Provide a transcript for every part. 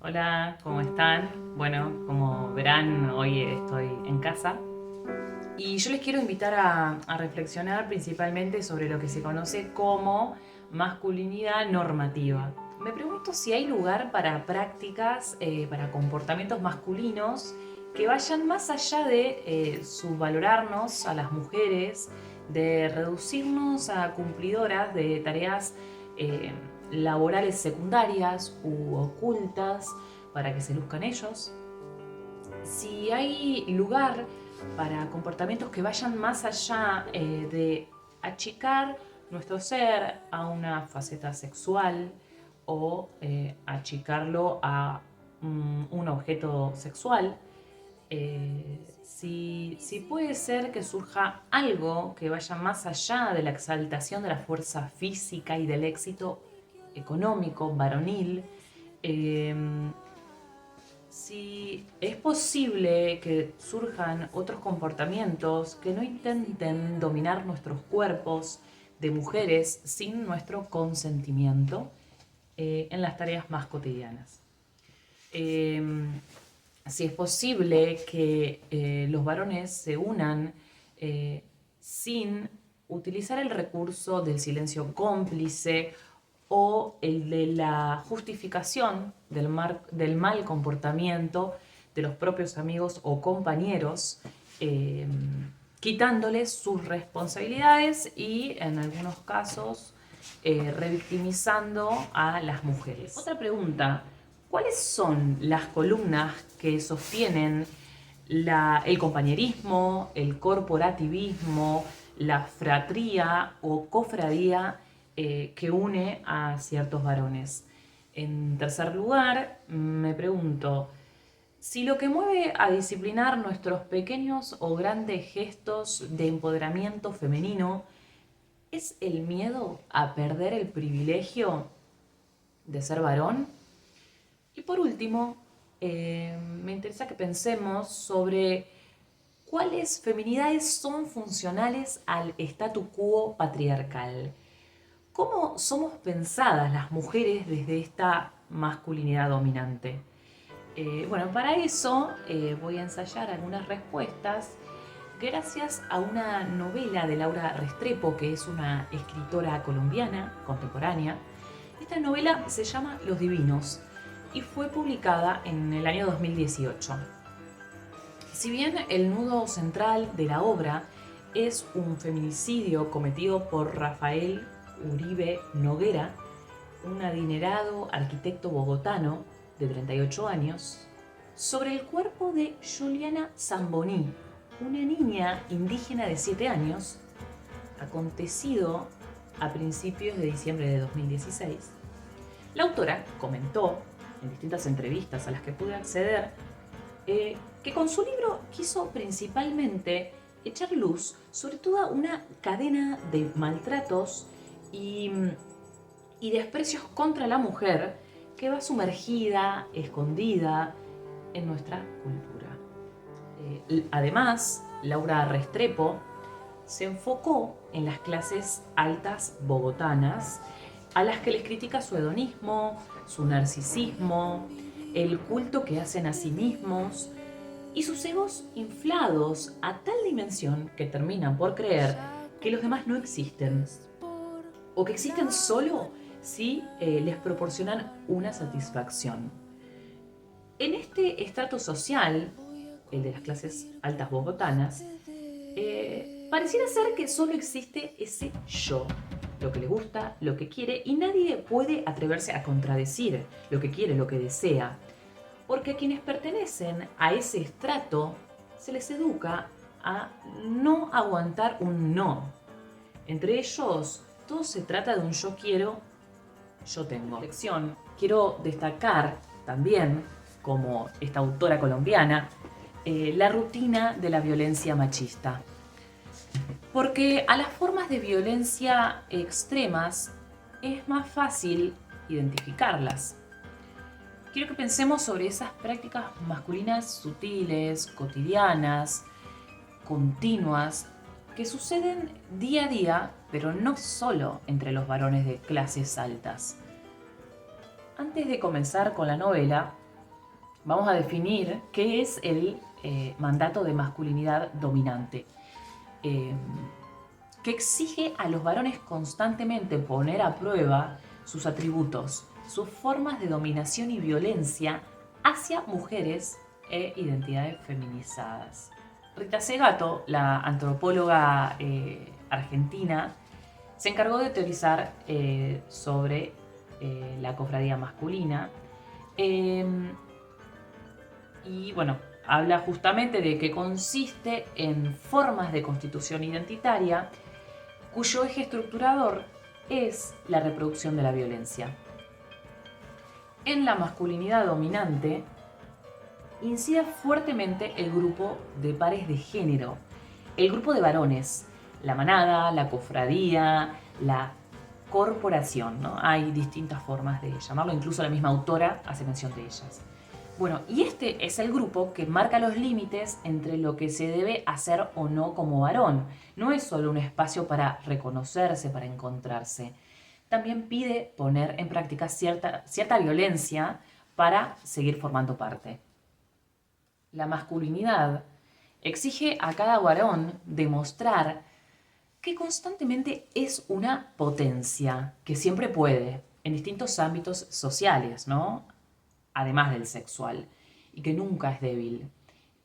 Hola, ¿cómo están? Bueno, como verán, hoy estoy en casa y yo les quiero invitar a reflexionar principalmente sobre lo que se conoce como masculinidad normativa. Me pregunto si hay lugar para prácticas, para comportamientos masculinos que vayan más allá de subvalorarnos a las mujeres, de reducirnos a cumplidoras de tareas eh, laborales secundarias u ocultas para que se luzcan ellos. Si hay lugar para comportamientos que vayan más allá de achicar nuestro ser a una faceta sexual o achicarlo a un objeto sexual. Si puede ser que surja algo que vaya más allá de la exaltación de la fuerza física y del éxito económico, varonil. eh, si es posible que surjan otros comportamientos que no intenten dominar nuestros cuerpos de mujeres sin nuestro consentimiento en las tareas más cotidianas. Eh, si es posible que los varones se unan sin utilizar el recurso del silencio cómplice o el de la justificación del mal comportamiento de los propios amigos o compañeros, eh, quitándoles sus responsabilidades y en algunos casos revictimizando a las mujeres. Otra pregunta: ¿cuáles son las columnas que sostienen el compañerismo, el corporativismo, la fratría o cofradía que une a ciertos varones? En tercer lugar, me pregunto si lo que mueve a disciplinar nuestros pequeños o grandes gestos de empoderamiento femenino es el miedo a perder el privilegio de ser varón. Y por último, me interesa que pensemos sobre cuáles feminidades son funcionales al statu quo patriarcal. ¿Cómo somos pensadas las mujeres desde esta masculinidad dominante? Bueno, para eso voy a ensayar algunas respuestas gracias a una novela de Laura Restrepo, que es una escritora colombiana contemporánea. Esta novela se llama Los Divinos y fue publicada en el año 2018. Si bien el nudo central de la obra es un feminicidio cometido por Rafael Uribe Noguera, un adinerado arquitecto bogotano de 38 años, sobre el cuerpo de Juliana Zamboní, una niña indígena de 7 años, acontecido a principios de diciembre de 2016, la autora comentó en distintas entrevistas a las que pude acceder que con su libro quiso principalmente echar luz sobre toda una cadena de maltratos y desprecios contra la mujer que va sumergida, escondida en nuestra cultura. Además, Laura Restrepo se enfocó en las clases altas bogotanas, a las que les critica su hedonismo, su narcisismo, el culto que hacen a sí mismos y sus egos inflados a tal dimensión que terminan por creer que los demás no existen o que existen solo si les proporcionan una satisfacción. En este estrato social, el de las clases altas bogotanas, pareciera ser que solo existe ese yo, lo que le gusta, lo que quiere, y nadie puede atreverse a contradecir lo que quiere, lo que desea, porque a quienes pertenecen a ese estrato se les educa a no aguantar un no. Entre ellos, todo se trata de un yo quiero, yo tengo. Lección, quiero destacar también, como esta autora colombiana, la rutina de la violencia machista. Porque a las formas de violencia extremas es más fácil identificarlas. Quiero que pensemos sobre esas prácticas masculinas sutiles, cotidianas, continuas, que suceden día a día, pero no solo entre los varones de clases altas. Antes de comenzar con la novela, Vamos a definir qué es el mandato de masculinidad dominante, eh, que exige a los varones constantemente poner a prueba sus atributos, sus formas de dominación y violencia hacia mujeres e identidades feminizadas. Rita Segato, la antropóloga argentina, se encargó de teorizar sobre la cofradía masculina. Y bueno, habla justamente de que consiste en formas de constitución identitaria cuyo eje estructurador es la reproducción de la violencia. En la masculinidad dominante incide fuertemente el grupo de pares de género, el grupo de varones, la manada, la cofradía, la corporación, ¿no? Hay distintas formas de llamarlo, incluso la misma autora hace mención de ellas. Bueno, y este es el grupo que marca los límites entre lo que se debe hacer o no como varón. No es solo un espacio para reconocerse, para encontrarse. También pide poner en práctica cierta violencia para seguir formando parte. La masculinidad exige a cada varón demostrar que constantemente es una potencia, que siempre puede, en distintos ámbitos sociales, ¿no? Además del sexual, y que nunca es débil.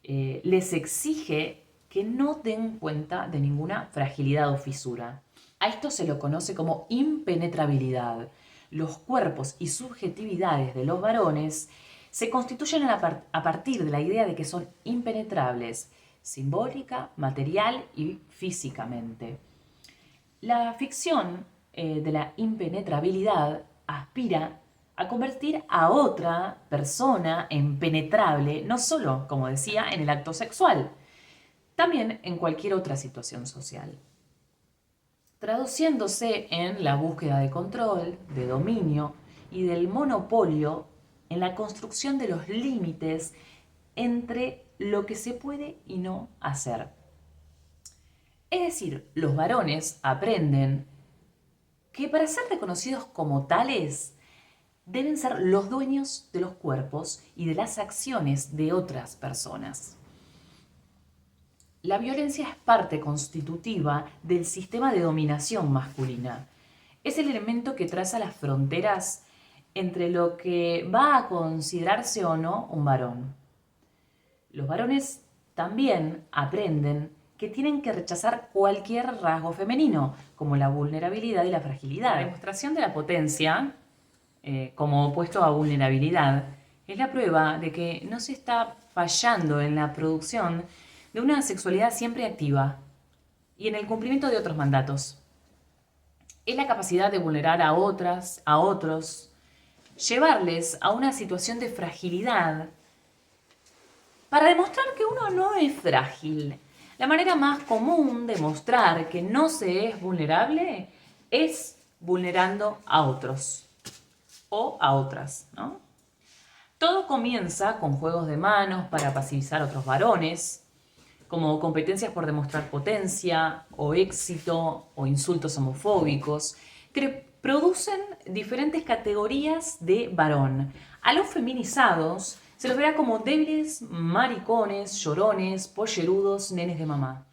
Les exige que no den cuenta de ninguna fragilidad o fisura. A esto se lo conoce como impenetrabilidad. Los cuerpos y subjetividades de los varones se constituyen a partir de la idea de que son impenetrables, simbólica, material y físicamente. La ficción de la impenetrabilidad aspira a convertir a otra persona en penetrable, no solo, como decía, en el acto sexual, también en cualquier otra situación social, traduciéndose en la búsqueda de control, de dominio y del monopolio en la construcción de los límites entre lo que se puede y no hacer. Es decir, los varones aprenden que para ser reconocidos como tales deben ser los dueños de los cuerpos y de las acciones de otras personas. La violencia es parte constitutiva del sistema de dominación masculina. Es el elemento que traza las fronteras entre lo que va a considerarse o no un varón. Los varones también aprenden que tienen que rechazar cualquier rasgo femenino, como la vulnerabilidad y la fragilidad. La demostración de la potencia, como opuesto a vulnerabilidad, es la prueba de que no se está fallando en la producción de una sexualidad siempre activa y en el cumplimiento de otros mandatos. Es la capacidad de vulnerar a otras, a otros, llevarles a una situación de fragilidad para demostrar que uno no es frágil. La manera más común de mostrar que no se es vulnerable es vulnerando a otros o a otras, ¿no? Todo comienza con juegos de manos para pasivizar a otros varones, como competencias por demostrar potencia o éxito o insultos homofóbicos, que producen diferentes categorías de varón. A los feminizados se los verá como débiles, maricones, llorones, pollerudos, nenes de mamá.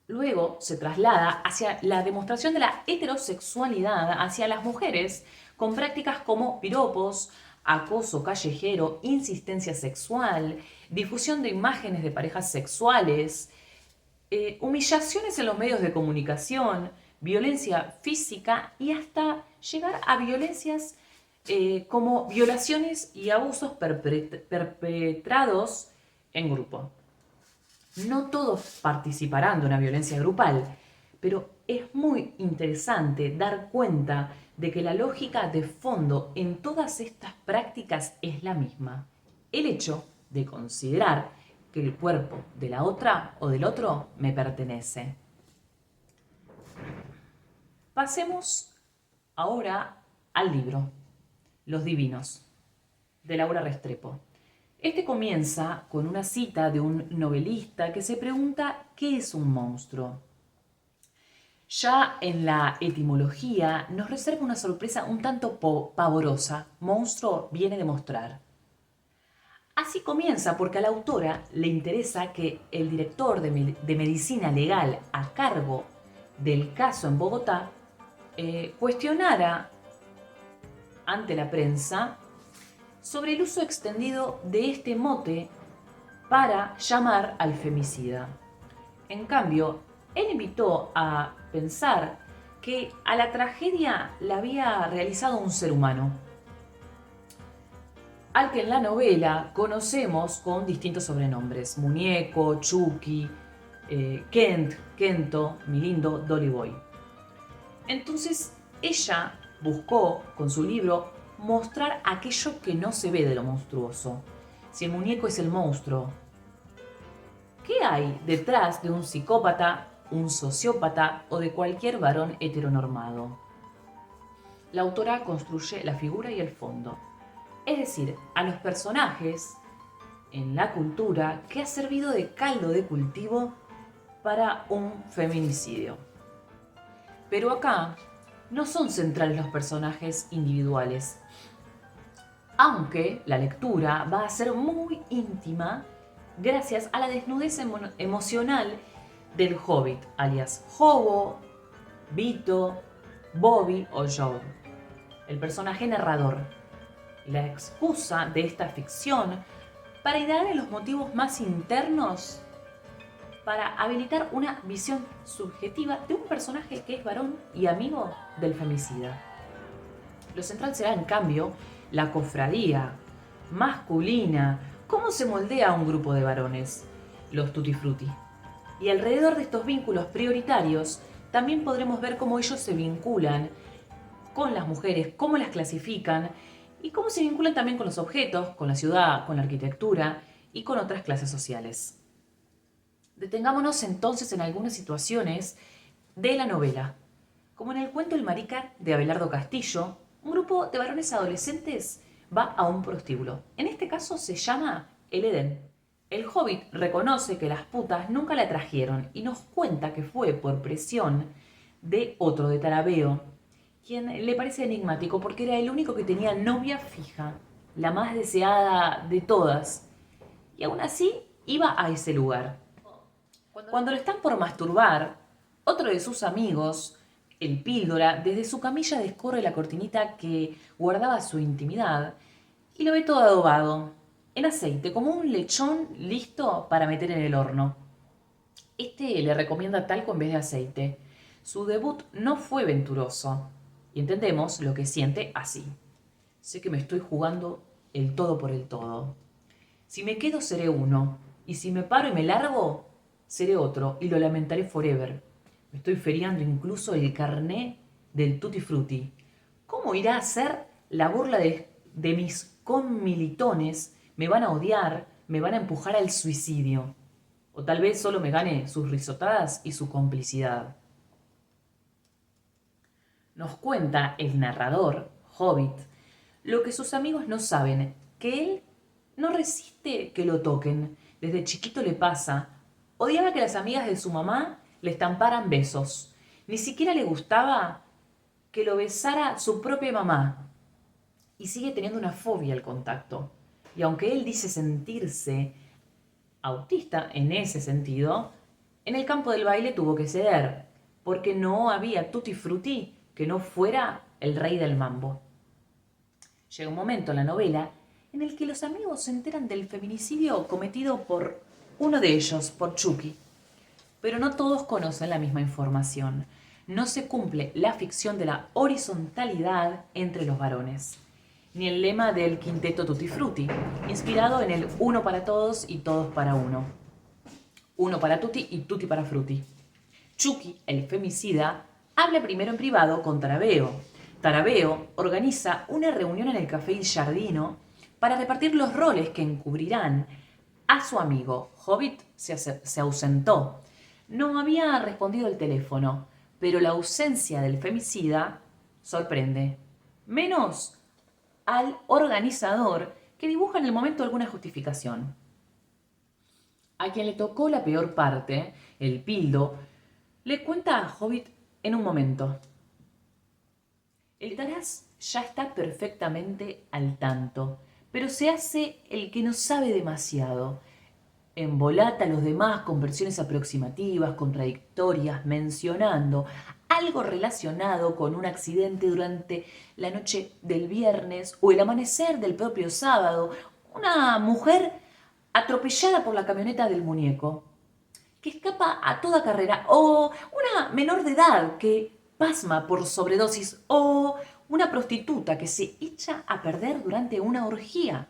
Luego se traslada hacia la demostración de la heterosexualidad hacia las mujeres, con prácticas como piropos, acoso callejero, insistencia sexual, difusión de imágenes de parejas sexuales, humillaciones en los medios de comunicación, violencia física y hasta llegar a violencias como violaciones y abusos perpetrados en grupo. No todos participarán de una violencia grupal, pero es muy interesante dar cuenta de que la lógica de fondo en todas estas prácticas es la misma. El hecho de considerar que el cuerpo de la otra o del otro me pertenece. Pasemos ahora al libro, Los Divinos, de Laura Restrepo. Este comienza con una cita de un novelista que se pregunta ¿qué es un monstruo? Ya en la etimología nos reserva una sorpresa un tanto pavorosa. Monstruo viene de mostrar. Así comienza porque a la autora le interesa que el director de medicina legal a cargo del caso en Bogotá cuestionara ante la prensa sobre el uso extendido de este mote para llamar al femicida. En cambio, él invitó a pensar que a la tragedia la había realizado un ser humano, al que en la novela conocemos con distintos sobrenombres: Muñeco, Chucky, Kent, Kento, Milindo, Dolly Boy. Entonces ella buscó con su libro mostrar aquello que no se ve de lo monstruoso. Si el muñeco es el monstruo, ¿qué hay detrás de un psicópata, un sociópata o de cualquier varón heteronormado? La autora construye la figura y el fondo, es decir, a los personajes en la cultura que ha servido de caldo de cultivo para un feminicidio. Pero acá no son centrales los personajes individuales, aunque la lectura va a ser muy íntima gracias a la desnudez emocional del hobbit, alias Hobo, Vito, Bobby o Joe, el personaje narrador. La excusa de esta ficción para indagar en los motivos más internos, para habilitar una visión subjetiva de un personaje que es varón y amigo del femicida. Lo central será, en cambio, la cofradía masculina, cómo se moldea un grupo de varones, los tutti frutti. Y alrededor de estos vínculos prioritarios también podremos ver cómo ellos se vinculan con las mujeres, cómo las clasifican y cómo se vinculan también con los objetos, con la ciudad, con la arquitectura y con otras clases sociales. Detengámonos entonces en algunas situaciones de la novela, como en el cuento El marica de Abelardo Castillo. Un grupo de varones adolescentes va a un prostíbulo. En este caso se llama El Edén. El hobbit reconoce que las putas nunca la trajeron y nos cuenta que fue por presión de otro, de Tarabeo, quien le parece enigmático porque era el único que tenía novia fija, la más deseada de todas, y aún así iba a ese lugar. Cuando lo están por masturbar, otro de sus amigos, el píldora, desde su camilla descorre la cortinita que guardaba su intimidad y lo ve todo adobado, en aceite, como un lechón listo para meter en el horno. Este le recomienda talco en vez de aceite. Su debut no fue venturoso y entendemos lo que siente así. Sé que me estoy jugando el todo por el todo. Si me quedo seré uno y si me paro y me largo seré otro y lo lamentaré forever. Me estoy feriando incluso el carné del tutti frutti. ¿Cómo irá a ser la burla de mis conmilitones? Me van a odiar, me van a empujar al suicidio. O tal vez solo me gane sus risotadas y su complicidad. Nos cuenta el narrador, Hobbit, lo que sus amigos no saben, que él no resiste que lo toquen. Desde chiquito le pasa. Odiaba que las amigas de su mamá le estamparan besos. Ni siquiera le gustaba que lo besara su propia mamá. Y sigue teniendo una fobia al contacto. Y aunque él dice sentirse autista en ese sentido, en el campo del baile tuvo que ceder, porque no había tutti frutti que no fuera el rey del mambo. Llega un momento en la novela en el que los amigos se enteran del feminicidio cometido por uno de ellos, por Chucky. Pero no todos conocen la misma información. No se cumple la ficción de la horizontalidad entre los varones, ni el lema del quinteto Tutti Frutti, inspirado en el uno para todos y todos para uno. Uno para tutti y tutti para frutti. Chucky, el femicida, habla primero en privado con Tarabeo. Tarabeo organiza una reunión en el Café Il Giardino para repartir los roles que encubrirán a su amigo. Hobbit se ausentó. No había respondido el teléfono, pero la ausencia del femicida sorprende. Menos al organizador, que dibuja en el momento alguna justificación. A quien le tocó la peor parte, el pildo, le cuenta a Hobbit en un momento. El Taraz ya está perfectamente al tanto, pero se hace el que no sabe demasiado. Embolata a los demás con versiones aproximativas, contradictorias, mencionando algo relacionado con un accidente durante la noche del viernes o el amanecer del propio sábado. Una mujer atropellada por la camioneta del muñeco, que escapa a toda carrera, o una menor de edad que pasma por sobredosis, o una prostituta que se echa a perder durante una orgía.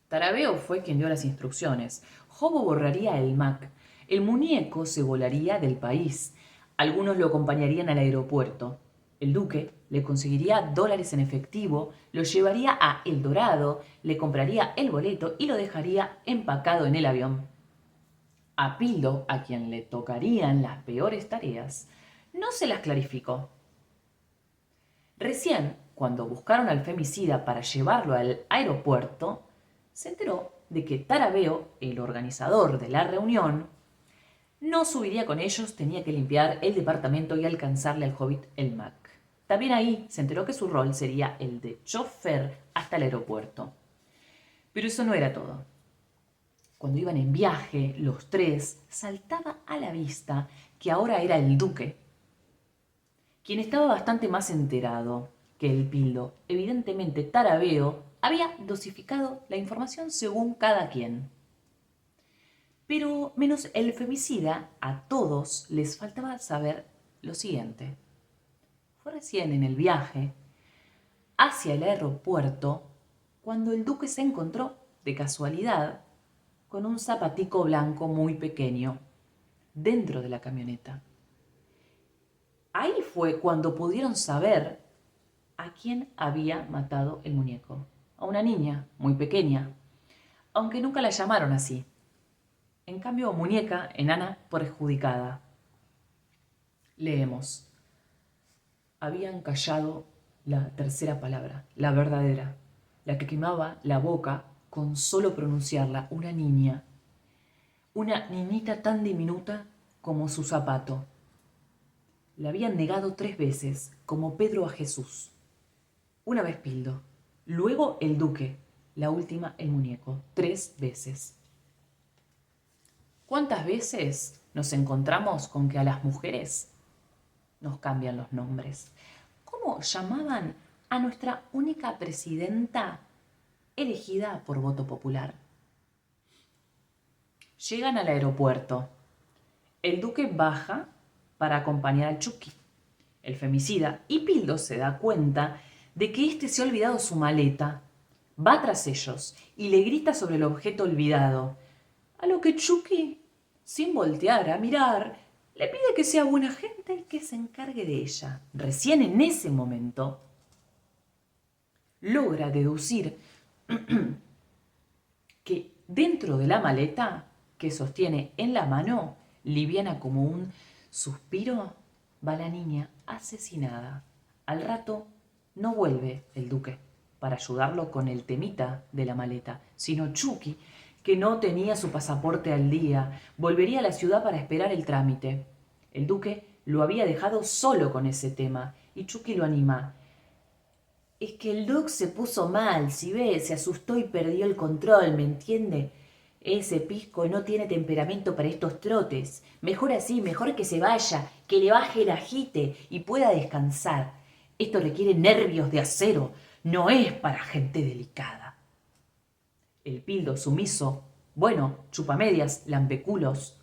Tarabeo fue quien dio las instrucciones. Jobo borraría el Mac. El muñeco se volaría del país. Algunos lo acompañarían al aeropuerto. El duque le conseguiría dólares en efectivo, lo llevaría a El Dorado, le compraría el boleto y lo dejaría empacado en el avión. A Pildo, a quien le tocarían las peores tareas, no se las clarificó. Recién, cuando buscaron al femicida para llevarlo al aeropuerto, se enteró de que Tarabeo, el organizador de la reunión, no subiría con ellos, tenía que limpiar el departamento y alcanzarle al hobbit el Mac. También ahí se enteró que su rol sería el de chofer hasta el aeropuerto. Pero eso no era todo. Cuando iban en viaje, los tres, saltaba a la vista que ahora era el duque, quien estaba bastante más enterado que el Pildo. Evidentemente, Tarabeo había dosificado la información según cada quien. Pero menos el femicida, a todos les faltaba saber lo siguiente. Fue recién en el viaje hacia el aeropuerto cuando el duque se encontró, de casualidad, con un zapatico blanco muy pequeño dentro de la camioneta. Ahí fue cuando pudieron saber a quién había matado el muñeco. A una niña muy pequeña, aunque nunca la llamaron así. En cambio, muñeca, enana, perjudicada. Leemos. Habían callado la tercera palabra, la verdadera, la que quemaba la boca con solo pronunciarla, una niña. Una niñita tan diminuta como su zapato. Le habían negado 3 veces, como Pedro a Jesús. Una vez Pildo, luego el duque, la última el muñeco, 3 veces. ¿Cuántas veces nos encontramos con que a las mujeres nos cambian los nombres? ¿Cómo llamaban a nuestra única presidenta elegida por voto popular? Llegan al aeropuerto. El duque baja para acompañar al Chucky, el femicida, y Pildo se da cuenta de que éste se ha olvidado su maleta. Va tras ellos y le grita sobre el objeto olvidado, a lo que Chucky, sin voltear a mirar, le pide que sea buena gente y que se encargue de ella. Recién en ese momento logra deducir que dentro de la maleta que sostiene en la mano, liviana como un suspiro, va la niña asesinada. Al rato no vuelve el duque para ayudarlo con el temita de la maleta, sino Chucky, que no tenía su pasaporte al día, volvería a la ciudad para esperar el trámite. El duque lo había dejado solo con ese tema y Chucky lo anima. Es que el Doc se puso mal, si ve, se asustó y perdió el control, ¿me entiende? Ese pisco no tiene temperamento para estos trotes. Mejor así, mejor que se vaya, que le baje el agite y pueda descansar. Esto requiere nervios de acero, no es para gente delicada. El Pildo sumiso, bueno, chupamedias, lampeculos,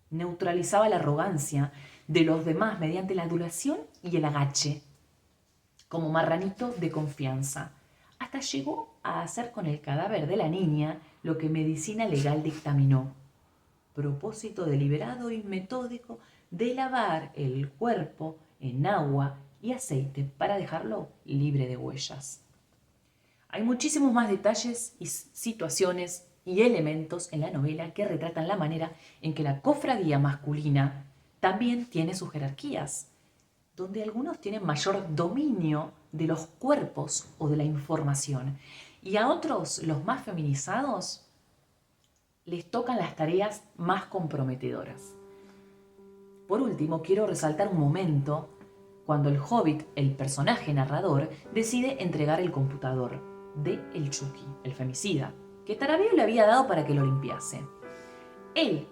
neutralizaba la arrogancia de los demás mediante la adulación y el agache, como marranito de confianza. Hasta llegó a hacer con el cadáver de la niña lo que medicina legal dictaminó. Propósito deliberado y metódico de lavar el cuerpo en agua y aceite para dejarlo libre de huellas. Hay muchísimos más detalles y situaciones y elementos en la novela que retratan la manera en que la cofradía masculina también tiene sus jerarquías, donde algunos tienen mayor dominio de los cuerpos o de la información, y a otros, los más feminizados, les tocan las tareas más comprometedoras. Por último, quiero resaltar un momento cuando el hobbit, el personaje narrador, decide entregar el computador. de el Chucky, el femicida, que Tarabio le había dado para que lo limpiase. Él,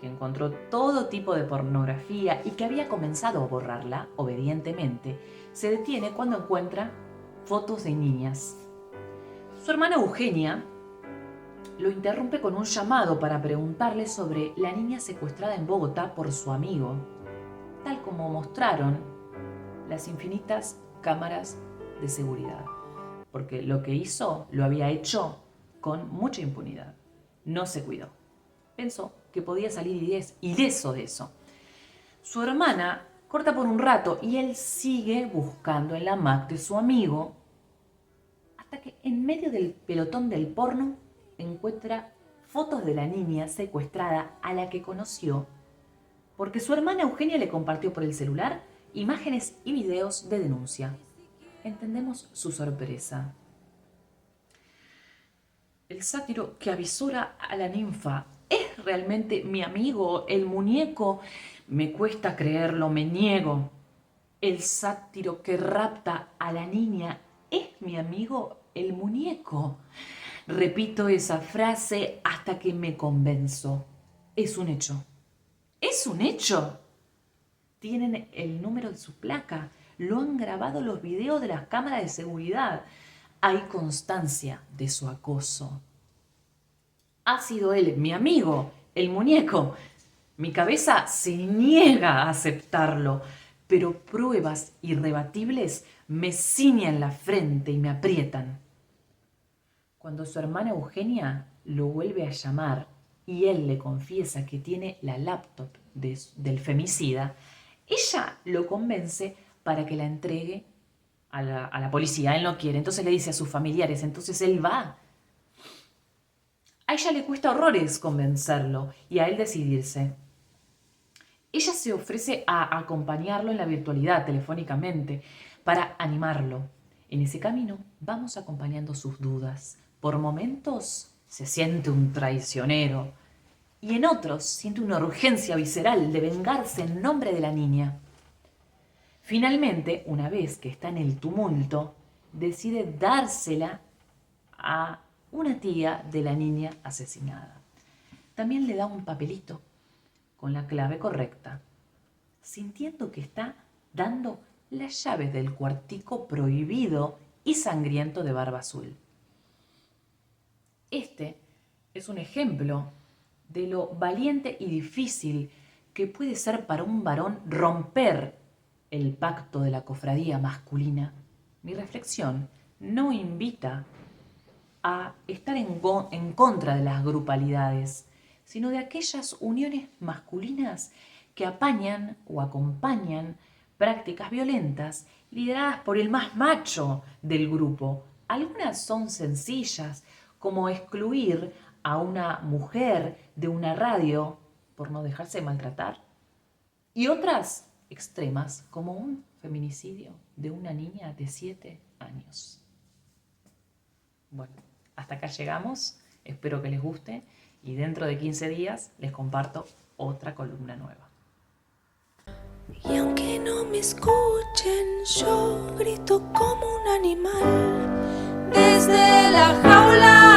que encontró todo tipo de pornografía y que había comenzado a borrarla obedientemente, se detiene cuando encuentra fotos de niñas. Su hermana Eugenia lo interrumpe con un llamado para preguntarle sobre la niña secuestrada en Bogotá por su amigo, tal como mostraron las infinitas cámaras de seguridad, porque lo que hizo lo había hecho con mucha impunidad. No se cuidó. Pensó que podía salir ileso de eso. Su hermana corta por un rato y él sigue buscando en la Mac de su amigo hasta que en medio del pelotón del porno encuentra fotos de la niña secuestrada a la que conoció porque su hermana Eugenia le compartió por el celular imágenes y videos de denuncia. Entendemos su sorpresa. El sátiro que avisora a la ninfa: ¿es realmente mi amigo, el muñeco? Me cuesta creerlo, me niego. El sátiro que rapta a la niña: ¿es mi amigo, el muñeco? Repito esa frase hasta que me convenzo. Es un hecho. ¿Es un hecho? Tienen el número de su placa. Lo han grabado los videos de las cámaras de seguridad. Hay constancia de su acoso. Ha sido él, mi amigo, el muñeco. Mi cabeza se niega a aceptarlo, pero pruebas irrebatibles me ciñen la frente y me aprietan. Cuando su hermana Eugenia lo vuelve a llamar y él le confiesa que tiene la laptop del femicida, ella lo convence para que la entregue a la policía. Él no quiere, entonces le dice a sus familiares, entonces él va. A ella le cuesta horrores convencerlo y a él decidirse. Ella se ofrece a acompañarlo en la virtualidad, telefónicamente, para animarlo. En ese camino vamos acompañando sus dudas. Por momentos se siente un traicionero y en otros siente una urgencia visceral de vengarse en nombre de la niña. Finalmente, una vez que está en el tumulto, decide dársela a una tía de la niña asesinada. También le da un papelito con la clave correcta, sintiendo que está dando las llaves del cuartico prohibido y sangriento de Barba Azul. Este es un ejemplo de lo valiente y difícil que puede ser para un varón romper el pacto de la cofradía masculina. Mi reflexión no invita a estar en contra de las grupalidades, sino de aquellas uniones masculinas que apañan o acompañan prácticas violentas lideradas por el más macho del grupo. Algunas son sencillas, como excluir a una mujer de una radio por no dejarse maltratar, y otras extremas, como un feminicidio de una niña de 7 años. Bueno, hasta acá llegamos, espero que les guste y dentro de 15 días les comparto otra columna nueva. Y aunque no me escuchen, yo grito como un animal desde la jaula.